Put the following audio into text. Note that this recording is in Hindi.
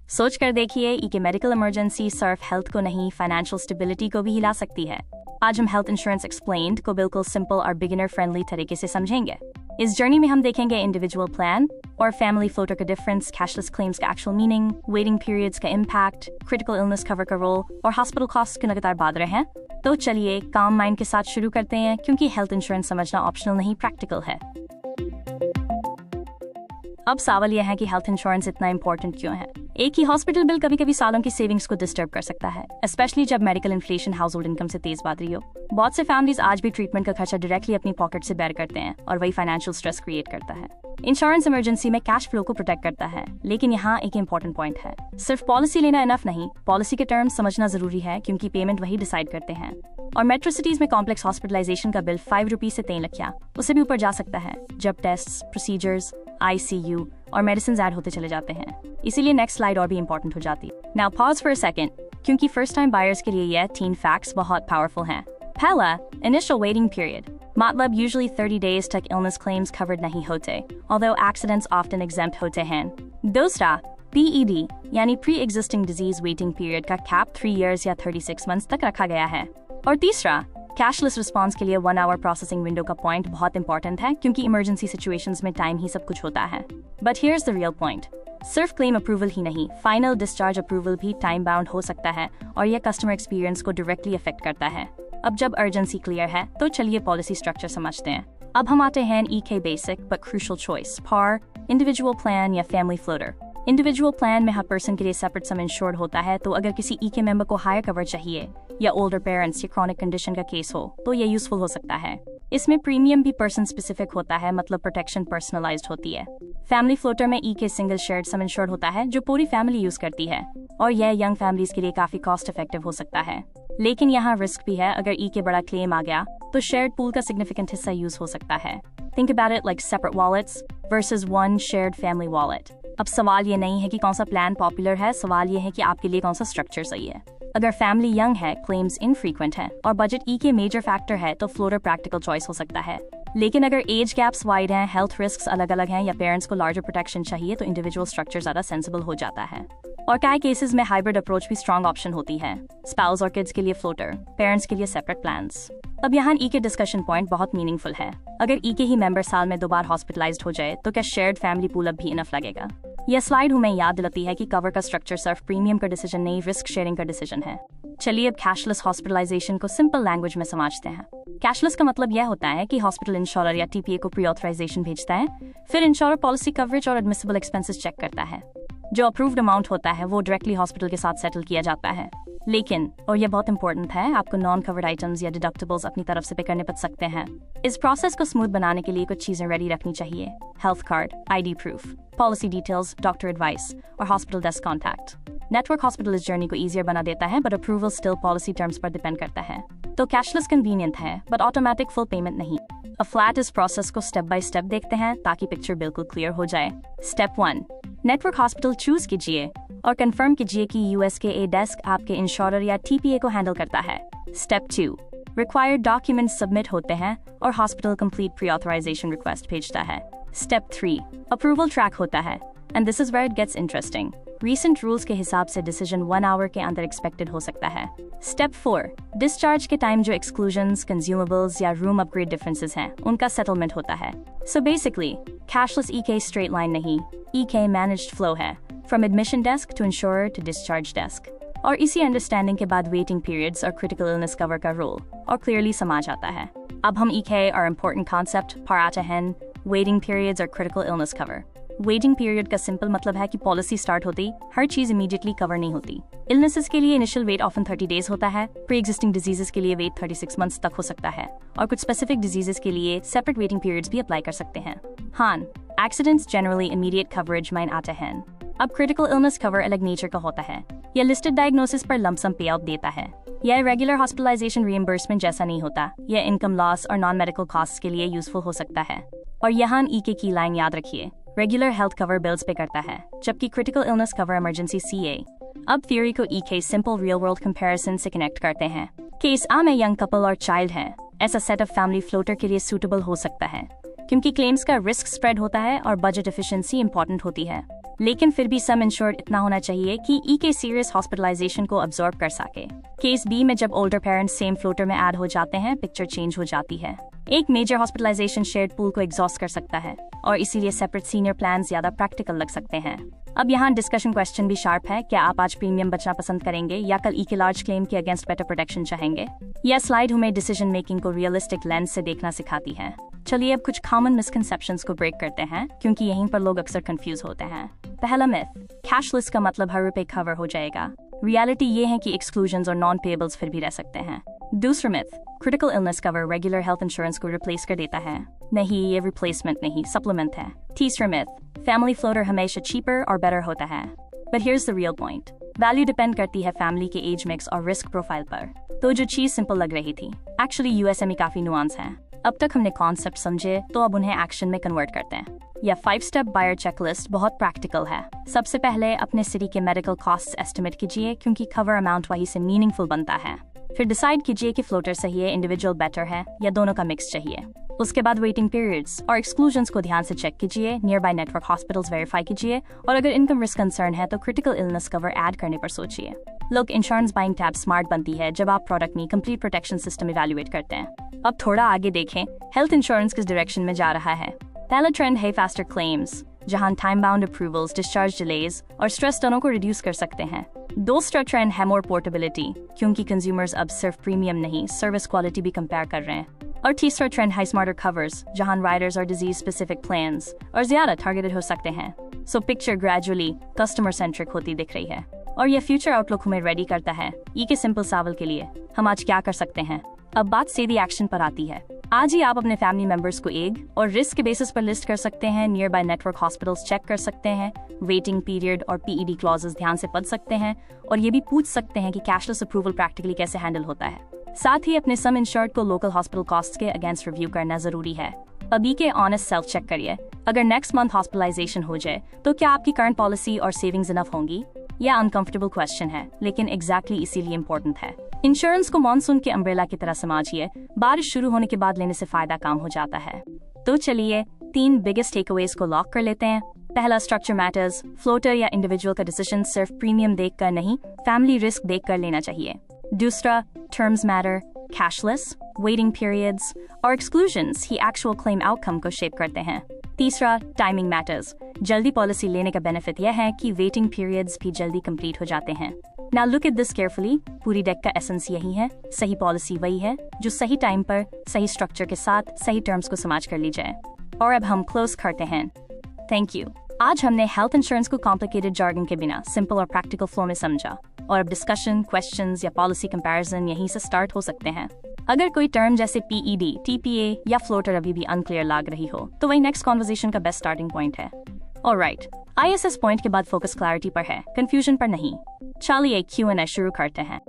सोच कर देखिए, ई के मेडिकल इमरजेंसी सिर्फ हेल्थ को नहीं, फाइनेंशियल स्टेबिलिटी को भी हिला सकती है। आज हम हेल्थ इंश्योरेंस एक्सप्लेन्ड को बिल्कुल सिंपल और बिगिनर फ्रेंडली तरीके से समझेंगे। इस जर्नी में हम देखेंगे इंडिविजुअल प्लान और फैमिली फ्लोटर का डिफरेंस, कैशलेस क्लेम्स का एक्चुअल मीनिंग, वेटिंग पीरियड्स का इम्पैक्ट, क्रिटिकल इलनेस कवर का रोल और हॉस्पिटल कॉस्ट के लगातार बात रहे हैं। तो चलिए काम माइंड के साथ शुरू करते हैं, क्योंकि हेल्थ इंश्योरेंस समझना ऑप्शनल नहीं, प्रैक्टिकल है। अब सवाल यह है कि हेल्थ इंश्योरेंस इतना इंपॉर्टेंट क्यों है। एक ही हॉस्पिटल बिल कभी कभी सालों की सेविंग्स को डिस्टर्ब कर सकता है, स्पेशली जब medical inflation house hold income से तेज बात रही हो। बहुत से फैमिलीज आज भी ट्रीटमेंट का खर्चा डायरेक्टली अपनी पॉकेट से बेयर करते हैं और वही फाइनेंशियल स्ट्रेस क्रिएट करता है। इंश्योरेंस इमरजेंसी में कैश फ्लो को प्रोटेक्ट करता है, लेकिन यहाँ एक इंपॉर्टेंट पॉइंट है, सिर्फ पॉलिसी लेना इनफ नहीं, पॉलिसी के टर्म्स समझना जरूरी है, क्योंकि पेमेंट वही डिसाइड करते हैं। और मेट्रो सिटीज में कॉम्प्लेक्स हॉस्पिटलाइजेशन का बिल 5 रुपीज से 3 लाख उससे भी ऊपर जा सकता है, जब टेस्ट, प्रोसीजर्स, ICU और मेडिसिन ऐड होते चले जाते हैं। इसीलिए नेक्स्ट स्लाइड और भी इंपॉर्टेंट हो जाती है। Now pause for a second, क्योंकि फर्स्ट टाइम बायर्स के लिए ये 3 फैक्ट्स बहुत पावरफुल हैं। पहला, इनिशियल वेटिंग पीरियड, मतलब यूजुअली 30 डेज तक इलनेस क्लेम्स कवर्ड नहीं होते, ऑल्दो एक्सीडेंट्स ऑफ्टन एग्जेम्प्ट होते हैं। दूसरा, PED यानी pre existing disease waiting period का कैप 3 इयर्स या 36 मंथ्स तक रखा गया है। और तीसरा, कैशलेस रिस्पांस के लिए 1 आवर प्रोसेसिंग विंडो का पॉइंट बहुत इंपॉर्टेंट है, क्योंकि इमरजेंसी सिचुएशंस में टाइम ही सब कुछ होता है। But here's the real point, सिर्फ क्लेम अप्रूवल ही नहीं, फाइनल डिस्चार्ज अप्रूवल भी टाइम बाउंड हो सकता है, और यह कस्टमर एक्सपीरियंस को डायरेक्टली अफेक्ट करता है। अब जब अर्जेंसी क्लियर है, तो चलिए पॉलिसी स्ट्रक्चर समझते हैं। अब हम आते हैं EK basic but crucial choice, PAR, individual plan या फैमिली फ्लोटर। इंडिविजुअल प्लान में हर पर्सन के लिए सेपरेट सम इंश्योर्ड होता है, तो अगर किसी EK मेंबर को हायर कवर चाहिए या ओल्डर पेरेंट्स या क्रॉनिक कंडीशन का केस हो, तो ये यूजफुल हो सकता है। इसमें प्रीमियम भी पर्सन स्पेसिफिक होता है, मतलब प्रोटेक्शन पर्सनलाइज्ड होती है। फैमिली फ्लोटर में EK सिंगल शेयर्ड सम इंश्योर्ड होता है, जो पूरी फैमिली यूज करती है, और यह यंग फैमिलीज के लिए काफी कॉस्ट इफेक्टिव हो सकता है। लेकिन यहाँ रिस्क भी है, अगर EK बड़ा क्लेम आ गया तो शेयर्ड पूल का सिग्निफिकेंट हिस्सा यूज हो सकता है। Think about it like separate wallets versus one shared family wallet. अब सवाल ये नहीं है कि कौन सा प्लान पॉपुलर है, सवाल ये है कि आपके लिए कौन सा स्ट्रक्चर सही है। अगर फैमिली यंग है, क्लेम्स इनफ्रीक्वेंट है और बजट EK मेजर फैक्टर है, तो फ्लोटर प्रैक्टिकल चॉइस हो सकता है। लेकिन अगर एज गैप्स वाइड हैं, हेल्थ रिस्क्स अलग अलग हैं, या पेरेंट्स को लार्जर प्रोटेक्शन चाहिए, तो इंडिविजुअल स्ट्रक्चर ज्यादा सेंसिबल हो जाता है। और कई केसेस में हाइब्रिड अप्रोच भी स्ट्रॉन्ग ऑप्शन होती है, स्पाउस और किड्स के लिए फ्लोटर, पेरेंट्स के लिए सेपरेट प्लान्स। अब यहाँ EK डिस्कशन पॉइंट बहुत मीनिंगफुल है। अगर EK ही मेंबर साल में 2 बार हॉस्पिटलाइज्ड हो जाए, तो क्या शेयर्ड फैमिली पूल अब भी इनफ लगेगा? यह स्लाइड हमें याद दिलाती है कि कवर का स्ट्रक्चर सिर्फ प्रीमियम का डिसीजन नहीं, रिस्क शेयरिंग का डिसीजन है। चलिए अब कैशलेस हॉस्पिटलाइजेशन को सिंपल लैंग्वेज में समझते हैं। कैशलेस का मतलब यह होता है कि हॉस्पिटल इंश्योरर या TPA को प्री ऑथराइजेशन भेजता है, फिर इंश्योरर पॉलिसी कवरेज और एडमिसिबल एक्सपेंसेस चेक करता है। जो अप्रूव्ड अमाउंट होता है वो डायरेक्टली हॉस्पिटल के साथ सेटल किया जाता है। लेकिन, और यह बहुत इंपॉर्टेंट है, आपको नॉन कवर्ड आइटम्स या डिडक्टिबल्स अपनी तरफ से पे करने पड़ सकते हैं। इस प्रोसेस को स्मूथ बनाने के लिए कुछ चीजें रेडी रखनी चाहिए: health card, ID proof, policy details, doctor advice और hospital desk contact. Network hospital इस जर्नी को ईजियर बना देता है, but approval still policy terms पर डिपेंड करता है। तो कैशलेस कन्वीनियंट है, बट ऑटोमेटिक फुल पेमेंट नहीं। अब फ्लैट इस प्रोसेस को स्टेप बाय स्टेप देखते हैं, ताकि पिक्चर बिल्कुल क्लियर हो जाए। स्टेप 1, नेटवर्क हॉस्पिटल चूज कीजिए और कंफर्म कीजिए कि USKA डेस्क आपके इंश्योरर या TPA को हैंडल करता है। स्टेप 2, रिक्वायर्ड डॉक्यूमेंट्स सबमिट होते हैं और hospital complete pre authorization request भेजता है। स्टेप 3, अप्रूवल ट्रैक होता है, and this is where it gets interesting. Recent rules के हिसाब से डिसीजन 1 आवर के अंदर एक्सपेक्टेड हो सकता है। स्टेप 4, डिस्चार्ज के टाइम जो एक्सक्लूजन्स, कंज्यूमेबल्स या रूम अपग्रेड डिफरेंसेस हैं, उनका सेटलमेंट होता है। So basically cashless EK straight line नहीं, EK मैनेज्ड फ्लो है, from admission desk to insurer to discharge desk. और इसी अंडरस्टैंडिंग के बाद वेटिंग पीरियड्स और क्रिटिकल इलनेस कवर का रोल और क्लियरली समझ आता है। अब हम EK और इम्पोर्टेंट कॉन्सेप्ट पर आते हैं, वेटिंग पीरियड्स और critical illness cover. Waiting period का सिंपल मतलब है कि पॉलिसी स्टार्ट होते ही हर चीज इमीडिएटली कवर नहीं होती। इलनेसेस के लिए इनिशियल वेट ऑफन 30 डेज होता है, प्री एग्जिस्टिंग डिजीजेस के लिए वेट 36 मंथ्स तक हो सकता है, और कुछ स्पेसिफिक डिजीजेस के लिए सेपरेट वेटिंग पीरियड्स भी अप्लाई कर सकते हैं। हाँ, एक्सीडेंट्स जनरली इमीडिएट कवरेज में आते हैं। अब क्रिटिकल इलनेस कवर अलग नेचर का होता है, यह लिस्टेड डायग्नोसिस पर लमसम पे आउट देता है। यह रेगुलर हॉस्पिटलाइजेशन रिइंबर्समेंट जैसा नहीं होता, यह इनकम लॉस और नॉन मेडिकल कॉस्ट के लिए यूजफुल हो सकता है। और यहाँ EK की लाइन याद रखिए, रेगुलर हेल्थ कवर बिल्स पे करता है, जबकि critical illness cover emergency CA। अब थ्योरी को EK simple real world comparison से कनेक्ट करते हैं। केस A में यंग कपल और चाइल्ड है, ऐसा सेटअप फैमिली फ्लोटर के लिए सूटेबल हो सकता है, क्योंकि क्लेम्स का रिस्क स्प्रेड होता है और बजट एफिशिएंसी इंपॉर्टेंट होती है। लेकिन फिर भी सम इंश्योर्ड इतना होना चाहिए कि ई के सीरियस हॉस्पिटलाइजेशन को अब्सॉर्ब कर सके। केस बी में जब ओल्डर पेरेंट्स सेम फ्लोटर में ऐड हो जाते हैं, पिक्चर चेंज हो जाती है। एक मेजर हॉस्पिटलाइजेशन शेयर्ड पूल को एग्जॉस्ट कर सकता है और इसीलिए सेपरेट सीनियर प्लान ज्यादा प्रैक्टिकल लग सकते हैं। अब यहाँ डिस्कशन क्वेश्चन भी शार्प है, क्या आप आज प्रीमियम बचना पसंद करेंगे या कल ई के लार्ज क्लेम के अगेंस्ट बेटर प्रोटेक्शन चाहेंगे? यह स्लाइड हमें डिसीजन मेकिंग को रियलिस्टिक लेंस से देखना सिखाती है। चलिए अब कुछ कॉमन मिसकंसेप्शंस को ब्रेक करते हैं, क्योंकि यहीं पर लोग अक्सर कंफ्यूज होते हैं। पहला मिथ, कैशलेस का मतलब हर रुपए कवर हो जाएगा। रियलिटी ये है कि एक्सक्लूजन्स और नॉन पेएबल्स फिर भी रह सकते हैं। दूसरा myth, critical illness cover regular health insurance को रिप्लेस कर देता है। नहीं, ये रिप्लेसमेंट नहीं, सप्लीमेंट है। तीसरा मिथ, फैमिली फ्लोटर हमेशा चीपर और बेटर होता है। But here's the real point, value depend करती है फैमिली के एज मिक्स और रिस्क प्रोफाइल पर। तो जो चीज सिंपल लग रही थी, एक्चुअली यूएसए में काफी नुआंस हैं। अब तक हमने कॉन्सेप्ट समझे, तो अब उन्हें एक्शन में कन्वर्ट करते हैं। यह 5 स्टेप बायर चेकलिस्ट बहुत प्रैक्टिकल है। सबसे पहले अपने सिटी के मेडिकल कॉस्ट एस्टिमेट कीजिए, क्योंकि कवर अमाउंट वही से मीनिंगफुल बनता है। फिर डिसाइड कीजिए कि फ्लोटर सही है, इंडिविजुअल बेटर है या दोनों का मिक्स चाहिए। उसके बाद वेटिंग पीरियड्स और एक्सक्लूजन्स को ध्यान से चेक कीजिए, near by network hospitals verify कीजिए, और अगर इनकम रिस्क कंसर्न है तो क्रिटिकल इलनेस कवर ऐड करने पर सोचिए। लोग इंश्योरेंस बाइंग टैब स्मार्ट बनती है जब आप प्रोडक्ट में कंप्लीट प्रोटेक्शन सिस्टम इवैल्यूएट करते हैं। अब थोड़ा आगे देखें, हेल्थ इंश्योरेंस किस डायरेक्शन में जा रहा है। पहला ट्रेंड है फास्टर क्लेम्स, जहां time bound approvals, discharge delays और स्ट्रेस दोनों को रिड्यूस कर सकते हैं। दूसरा ट्रेंड है मोर पोर्टेबिलिटी, क्योंकि कंज्यूमर्स अब सिर्फ प्रीमियम नहीं, सर्विस क्वालिटी भी कंपेयर कर रहे हैं। और तीसरा ट्रेंड है स्मार्टर कवर्स, जहां राइडर्स और डिजीज स्पेसिफिक प्लान्स और ज्यादा टारगेटेड हो सकते हैं। So picture gradually customer centric होती दिख रही है, और यह फ्यूचर आउटलुक हमें रेडी करता है। ई के सिंपल सवाल के लिए हम आज क्या कर सकते हैं? अब बात सीधी एक्शन पर आती है। आज ही आप अपने फैमिली मेंबर्स को एग और रिस्क के बेसिस पर लिस्ट कर सकते हैं, nearby network hospitals check कर सकते हैं, वेटिंग पीरियड और पीईडी क्लॉजेस ध्यान से पढ़ सकते हैं, और ये भी पूछ सकते हैं कि कैशलेस अप्रूवल प्रैक्टिकली कैसे हैंडल होता है। साथ ही अपने सम इंश्योर्ड को लोकल हॉस्पिटल कॉस्ट के अगेंस्ट रिव्यू करना जरूरी है। अभी के ऑनेस्ट सेल्फ चेक करिए, अगर नेक्स्ट मंथ हॉस्पिटलाइजेशन हो जाए तो क्या आपकी करंट पॉलिसी और सेविंग्स इनफ होंगी? यह अनकंफर्टेबल क्वेश्चन है, लेकिन एग्जैक्टली इसीलिए इम्पोर्टेंट है। इंश्योरेंस को मॉनसून के अम्ब्रेला की तरह समझिए, बारिश शुरू होने के बाद लेने से फायदा कम हो जाता है। तो चलिए 3 बिगेस्ट टेकअवेज को लॉक कर लेते हैं। पहला, स्ट्रक्चर मैटर्स। फ्लोटर या इंडिविजुअल का डिसीजन सिर्फ प्रीमियम देखकर नहीं, फैमिली रिस्क देखकर लेना चाहिए। दूसरा, terms matter. Cashless, waiting periods और एक्सक्लूजन्स ही एक्चुअल क्लेम आउटकम को शेप करते हैं। तीसरा, टाइमिंग मैटर्स। जल्दी पॉलिसी लेने का बेनिफिट यह है कि वेटिंग पीरियड्स भी जल्दी कंप्लीट हो जाते हैं। Now look at this carefully, पूरी डेक का एसेंस यही है। सही पॉलिसी वही है जो सही टाइम पर, सही स्ट्रक्चर के साथ सही टर्म्स को समाज कर ली जाए। और अब हम क्लोज करते हैं। Thank you. आज हमने हेल्थ इंश्योरेंस को कॉम्प्लिकेटेड जार्गन के बिना सिंपल और प्रैक्टिकल फ्लो में समझा, और अब डिस्कशन, क्वेश्चंस या पॉलिसी कंपैरिजन यहीं से स्टार्ट हो सकते हैं। अगर कोई टर्म जैसे पीईडी, टीपीए या फ्लोटर अभी भी अनक्लियर लग रही हो, तो वही नेक्स्ट कॉन्वर्सेशन का बेस्ट स्टार्टिंग पॉइंट है। ऑलराइट, आईएसएस पॉइंट के बाद फोकस क्लैरिटी पर है, कंफ्यूजन पर नहीं। चलिए Q&A शुरू करते हैं।